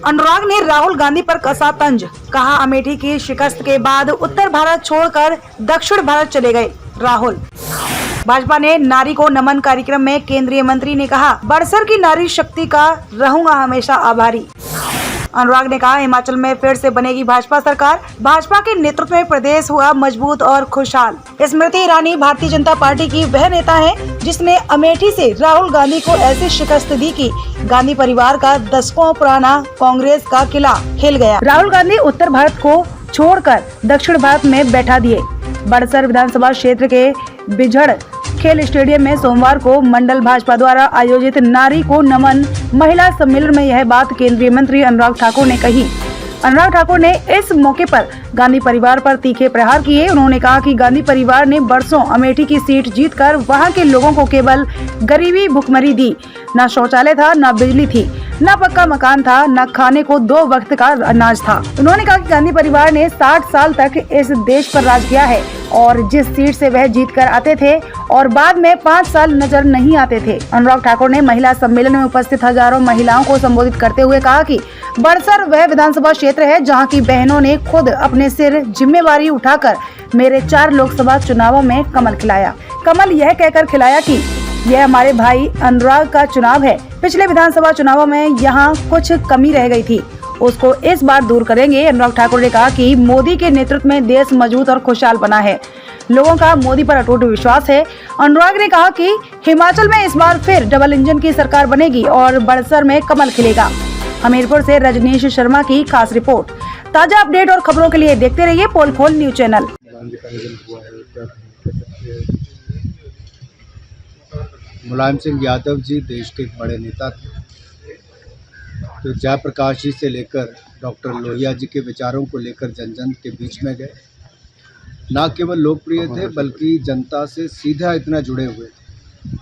अनुराग ने राहुल गांधी पर कसा तंज, कहा अमेठी की शिकस्त के बाद उत्तर भारत छोड़कर दक्षिण भारत चले गए राहुल। भाजपा ने नारी को नमन कार्यक्रम में केंद्रीय मंत्री ने कहा, बड़सर की नारी शक्ति का रहूंगा हमेशा आभारी। अनुराग ने कहा, हिमाचल में फिर से बनेगी भाजपा सरकार, भाजपा के नेतृत्व में प्रदेश हुआ मजबूत और खुशहाल। स्मृति ईरानी भारतीय जनता पार्टी की वह नेता है जिसने अमेठी से राहुल गांधी को ऐसी शिकस्त दी कि गांधी परिवार का दशकों पुराना कांग्रेस का किला हिल गया। राहुल गांधी उत्तर भारत को छोड़कर दक्षिण भारत में बैठा दिए। बड़सर विधानसभा क्षेत्र के बिझड़ खेल स्टेडियम में सोमवार को मंडल भाजपा द्वारा आयोजित नारी को नमन महिला सम्मेलन में यह बात केंद्रीय मंत्री अनुराग ठाकुर ने कही। अनुराग ठाकुर ने इस मौके पर गांधी परिवार पर तीखे प्रहार किए। उन्होंने कहा कि गांधी परिवार ने बरसों अमेठी की सीट जीतकर वहां के लोगों को केवल गरीबी भुखमरी दी। न शौचालय था, न बिजली थी, न पक्का मकान था, न खाने को 2 वक्त का अनाज था। उन्होंने कहा कि गांधी परिवार ने 60 साल तक इस देश पर राज किया है और जिस सीट से वह जीत कर आते थे और बाद में 5 साल नजर नहीं आते थे। अनुराग ठाकुर ने महिला सम्मेलन में उपस्थित हजारों महिलाओं को संबोधित करते हुए कहा कि बड़सर वह विधानसभा क्षेत्र है जहां की बहनों ने खुद अपने सिर जिम्मेवारी उठाकर मेरे 4 लोकसभा चुनावों में कमल खिलाया। कमल यह कहकर खिलाया कि यह हमारे भाई अनुराग का चुनाव है। पिछले विधानसभा चुनावों में यहाँ कुछ कमी रह गई थी, उसको इस बार दूर करेंगे। अनुराग ठाकुर ने कहा कि मोदी के नेतृत्व में देश मजबूत और खुशहाल बना है, लोगों का मोदी पर अटूट विश्वास है। अनुराग ने कहा कि हिमाचल में इस बार फिर डबल इंजन की सरकार बनेगी और बड़सर में कमल खिलेगा। हमीरपुर से रजनीश शर्मा की खास रिपोर्ट। ताजा अपडेट और खबरों के लिए देखते रहिए पोल खोल न्यूज चैनल। मुलायम सिंह यादव जी देश के एक बड़े नेता थे, तो जयप्रकाश जी से लेकर डॉक्टर लोहिया जी के विचारों को लेकर जन जन के बीच में गए। ना केवल लोकप्रिय थे बल्कि जनता से सीधा इतना जुड़े हुए थे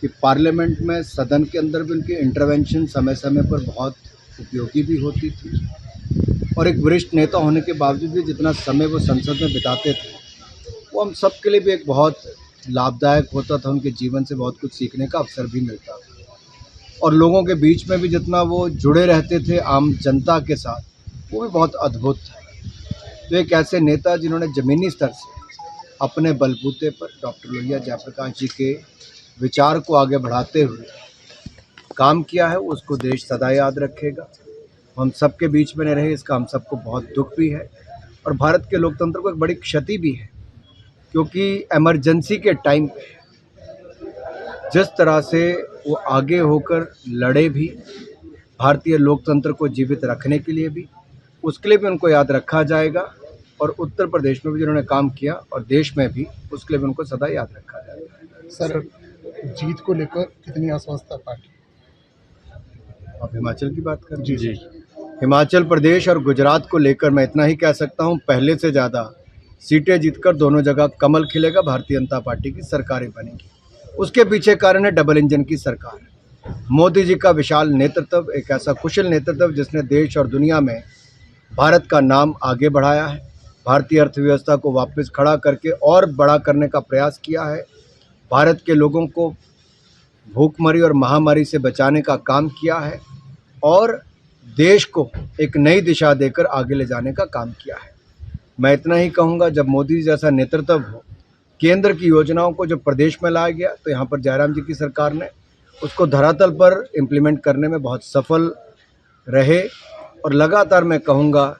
कि पार्लियामेंट में सदन के अंदर भी उनकी इंटरवेंशन समय समय पर बहुत उपयोगी भी होती थी और एक वरिष्ठ नेता होने के बावजूद भी जितना समय वो संसद में बिताते थे वो हम सब के लिए भी एक बहुत लाभदायक होता था। उनके जीवन से बहुत कुछ सीखने का अवसर भी मिलता था और लोगों के बीच में भी जितना वो जुड़े रहते थे आम जनता के साथ, वो भी बहुत अद्भुत था। तो एक ऐसे नेता जिन्होंने ज़मीनी स्तर से अपने बलबूते पर डॉक्टर लोहिया जयप्रकाश जी के विचार को आगे बढ़ाते हुए काम किया है, उसको देश सदा याद रखेगा। हम सबके बीच में नहीं रहे, इसका हम सबको बहुत दुख भी है और भारत के लोकतंत्र को एक बड़ी क्षति भी है, क्योंकि इमरजेंसी के टाइम पे जिस तरह से वो आगे होकर लड़े भी भारतीय लोकतंत्र को जीवित रखने के लिए भी, उसके लिए भी उनको याद रखा जाएगा और उत्तर प्रदेश में भी जिन्होंने काम किया और देश में भी, उसके लिए भी उनको सदा याद रखा जाएगा। सर, जीत को लेकर कितनी आश्वस्त है पार्टी? आप हिमाचल की बात कर जी। हिमाचल प्रदेश और गुजरात को लेकर मैं इतना ही कह सकता हूँ, पहले से ज़्यादा सीटें जीतकर दोनों जगह कमल खिलेगा, भारतीय जनता पार्टी की सरकारें बनेंगी। उसके पीछे कारण है डबल इंजन की सरकार। मोदी जी का विशाल नेतृत्व, एक ऐसा कुशल नेतृत्व जिसने देश और दुनिया में भारत का नाम आगे बढ़ाया है, भारतीय अर्थव्यवस्था को वापस खड़ा करके और बड़ा करने का प्रयास किया है, भारत के लोगों को भूखमरी और महामारी से बचाने का काम किया है और देश को एक नई दिशा देकर आगे ले जाने का काम किया है। मैं इतना ही कहूँगा, जब मोदी जैसा नेतृत्व हो, केंद्र की योजनाओं को जब प्रदेश में लाया गया तो यहाँ पर जयराम जी की सरकार ने उसको धरातल पर इम्प्लीमेंट करने में बहुत सफल रहे और लगातार मैं कहूँगा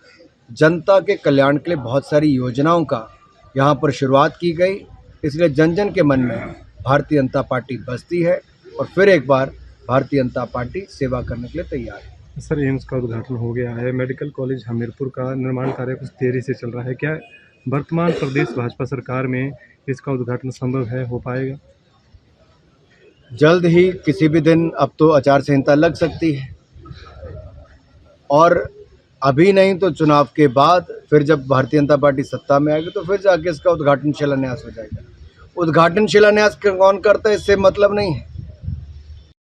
जनता के कल्याण के लिए बहुत सारी योजनाओं का यहाँ पर शुरुआत की गई। इसलिए जन जन के मन में भारतीय जनता पार्टी बसती है और फिर एक बार भारतीय जनता पार्टी सेवा करने के लिए तैयार है। सर, एम्स का उद्घाटन हो गया है, मेडिकल कॉलेज हमीरपुर का निर्माण कार्य कुछ देरी से चल रहा है, क्या वर्तमान प्रदेश भाजपा सरकार में इसका उद्घाटन संभव है, हो पाएगा? जल्द ही किसी भी दिन, अब तो आचार संहिता लग सकती है और अभी नहीं तो चुनाव के बाद फिर जब भारतीय जनता पार्टी सत्ता में आएगी तो फिर जाके इसका उद्घाटन शिलान्यास हो जाएगा। उद्घाटन शिलान्यास कौन करता है इससे मतलब नहीं है,